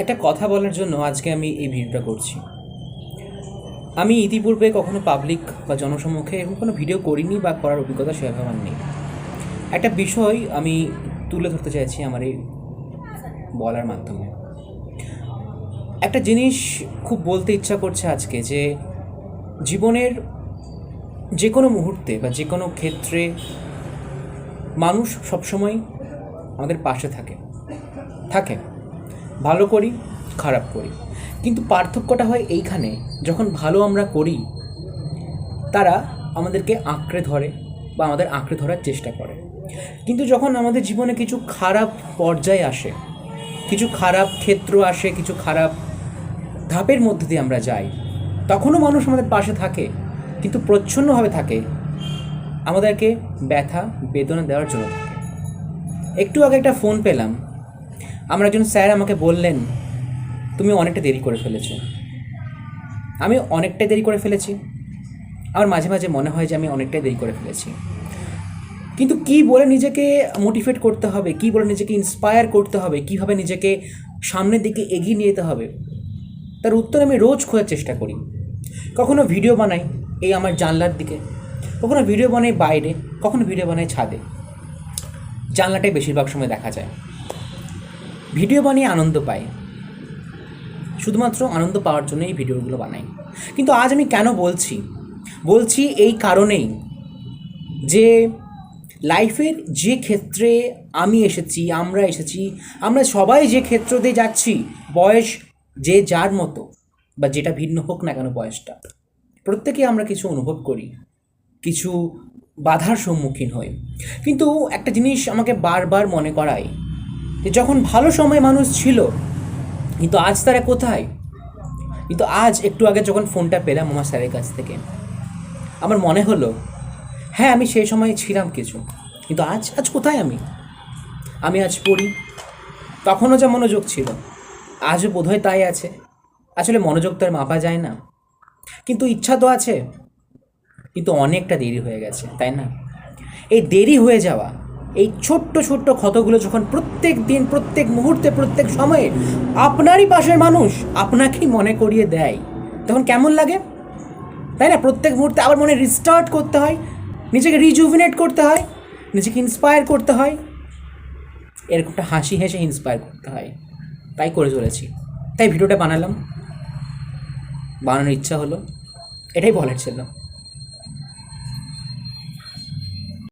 একটা কথা বলার জন্য আজকে আমি এই ভিডিওটা করছি। আমি ইতিপূর্বে কখনো পাবলিক বা জনসম্মুখে এরকম কোনো ভিডিও করিনি বা করার অভিজ্ঞতা সেভাবে আমার নেই। একটা বিষয় আমি তুলে ধরতে চাইছি আমার এই বলার মাধ্যমে। একটা জিনিস খুব বলতে ইচ্ছা করছে আজকে, যে জীবনের যে কোনো মুহূর্তে বা যে কোনো ক্ষেত্রে মানুষ সবসময় আমাদের পাশে থাকে থাকে ভালো করি, খারাপ করি, কিন্তু পার্থক্যটা হয় এইখানে, যখন ভালো আমরা করি তারা আমাদেরকে আঁকড়ে ধরে বা আমাদের আঁকড়ে ধরার চেষ্টা করে। কিন্তু যখন আমাদের জীবনে কিছু খারাপ পর্যায়ে আসে, কিছু খারাপ ক্ষেত্র আসে, কিছু খারাপ ধাপের মধ্যে দিয়ে আমরা যাই, তখনও মানুষ আমাদের পাশে থাকে, কিন্তু প্রচ্ছন্নভাবে থাকে, আমাদেরকে ব্যথা বেদনা দেওয়ার জন্য থাকে। একটু আগে একটা ফোন পেলাম, আমার একজন স্যার আমাকে বললেন, তুমি অনেকটা দেরি করে ফেলেছো। আমি অনেকটাই দেরি করে ফেলেছি। আমার মাঝে মাঝে মনে হয় যে আমি অনেকটাই দেরি করে ফেলেছি, কিন্তু কী বলে নিজেকে মোটিভেট করতে হবে, কী বলে নিজেকে ইন্সপায়ার করতে হবে, কীভাবে নিজেকে সামনের দিকে এগিয়ে নিয়ে যেতে হবে, তার উত্তর আমি রোজ খোঁজার চেষ্টা করি। কখনো ভিডিও বানাই এই আমার জানলার দিকে, কখনো ভিডিও বানাই বাইরে, কখনো ভিডিও বানাই ছাদে। জানলাটাই বেশিরভাগ সময় দেখা যায়। ভিডিও বানিয়ে আনন্দ পাই, শুধুমাত্র আনন্দ পাওয়ার জন্য এই ভিডিওগুলো বানাই। কিন্তু আজ আমি কেন বলছি এই কারণেই যে লাইফের যে ক্ষেত্রে আমি এসেছি, আমরা সবাই যে ক্ষেত্র দিয়ে যাচ্ছি, বয়স যে যার মতো বা যেটা ভিন্ন হোক না কেন বয়সটা, প্রত্যেকেই আমরা কিছু অনুভব করি, কিছু বাধার সম্মুখীন হই। কিন্তু একটা জিনিস আমাকে বারবার মনে করায় যে যখন ভালো সময় মানুষ ছিল, কিন্তু আজ তারা কোথায়? কিন্তু আজ একটু আগে যখন ফোনটা পেলাম আমার স্যারের কাছ থেকে, আমার মনে হলো হ্যাঁ, আমি সেই সময় ছিলাম কিছু, কিন্তু আজ আজ কোথায় আমি আজ পড়ি। তখনও যা মনোযোগ ছিল, আজও বোধহয় তাই আছে। আসলে মনোযোগ তো আর মাপা যায় না, কিন্তু ইচ্ছা তো আছে। কিন্তু অনেকটা দেরি হয়ে গেছে, তাই না? এই দেরি হয়ে যাওয়া, এই ছোট্ট ছোট্ট ক্ষতগুলো যখন প্রত্যেক দিন, প্রত্যেক মুহূর্তে, প্রত্যেক সময়ে আপনারই পাশের মানুষ আপনাকেই মনে করিয়ে দেয়, তখন কেমন লাগে, তাই না? প্রত্যেক মুহূর্তে আবার মনে রিস্টার্ট করতে হয়, নিজেকে রিজুভিনেট করতে হয়, নিজেকে ইন্সপায়ার করতে হয়, এরকমটা হাসি হেসে ইন্সপায়ার করতে হয়। তাই করে চলেছি, তাই ভিডিওটা বানানোর ইচ্ছা হলো, এটাই বলার ছিল।